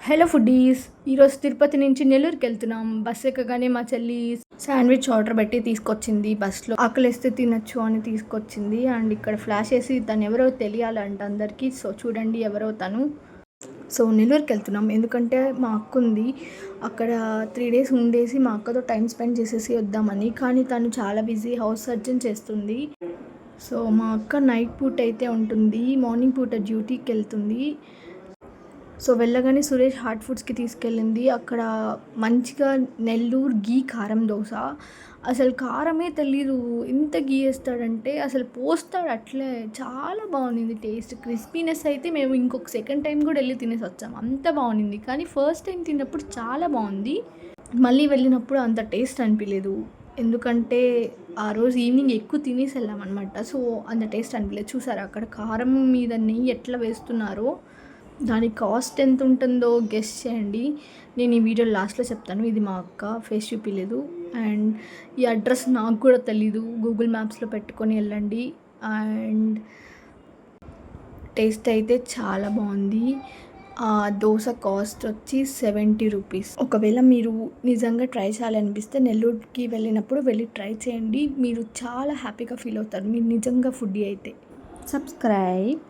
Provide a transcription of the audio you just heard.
Hello foodies, ఈరోజు తిరుపతి నుంచి నెల్లూరుకి వెళ్తున్నాం. బస్ ఎక్కగానే మా చెల్లి శాండ్విచ్ ఆర్డర్ పెట్టి తీసుకొచ్చింది. బస్లో ఆకలిస్తే తినచ్చు అని తీసుకొచ్చింది. అండ్ ఇక్కడ ఫ్లాష్ వేసి తను ఎవరో తెలియాలంట అందరికీ. సో చూడండి ఎవరో తను. సో నెల్లూరుకి వెళ్తున్నాం ఎందుకంటే మా అక్క ఉంది అక్కడ. 3 days ఉండేసి మా అక్కతో టైం స్పెండ్ చేసేసి వద్దామని. కానీ తను చాలా బిజీ, హౌస్ సర్జన్ చేస్తుంది. సో మా అక్క నైట్ పూట అయితే ఉంటుంది, మార్నింగ్ పూట డ్యూటీకి వెళ్తుంది. సో వెళ్ళగానే సురేష్ హాట్ ఫుడ్స్కి తీసుకెళ్ళింది. అక్కడ మంచిగా నెల్లూరు గీ కారం దోశ. అసలు కారమే తెలీదు, ఎంత గీ వేస్తాడంటే అసలు పోస్తాడు అట్లే. చాలా బాగుంది టేస్ట్, క్రిస్పీనెస్ అయితే మేము ఇంకొక సెకండ్ టైం కూడా వెళ్ళి తినేసి వచ్చాము, అంత బాగుంది. కానీ ఫస్ట్ టైం తిన్నప్పుడు చాలా బాగుంది, మళ్ళీ వెళ్ళినప్పుడు అంత టేస్ట్ అనిపించలేదు. ఎందుకంటే ఆ రోజు ఈవినింగ్ ఎక్కువ తినేసి వెళ్ళామన్నమాట. సో అంత టేస్ట్ అనిపించలేదు. చూసారా అక్కడ కారం మీద నెయ్యి ఎట్లా వేస్తున్నారో. దాని కాస్ట్ ఎంత ఉంటుందో గెస్ చేయండి. నేను ఈ వీడియో లాస్ట్లో చెప్తాను. ఇది మా అక్క, ఫేస్ చూపించలేదు. అండ్ ఈ అడ్రస్ నాకు కూడా తెలీదు, గూగుల్ మ్యాప్స్లో పెట్టుకొని వెళ్ళండి. అండ్ టేస్ట్ అయితే చాలా బాగుంది. దోశ కాస్ట్ వచ్చి 70 రూపీస్. ఒకవేళ మీరు నిజంగా ట్రై చేయాలనిపిస్తే నెల్లూరుకి వెళ్ళినప్పుడు వెళ్ళి ట్రై చేయండి. మీరు చాలా హ్యాపీగా ఫీల్ అవుతారు, మీరు నిజంగా ఫుడ్డీ అయితే. సబ్స్క్రైబ్.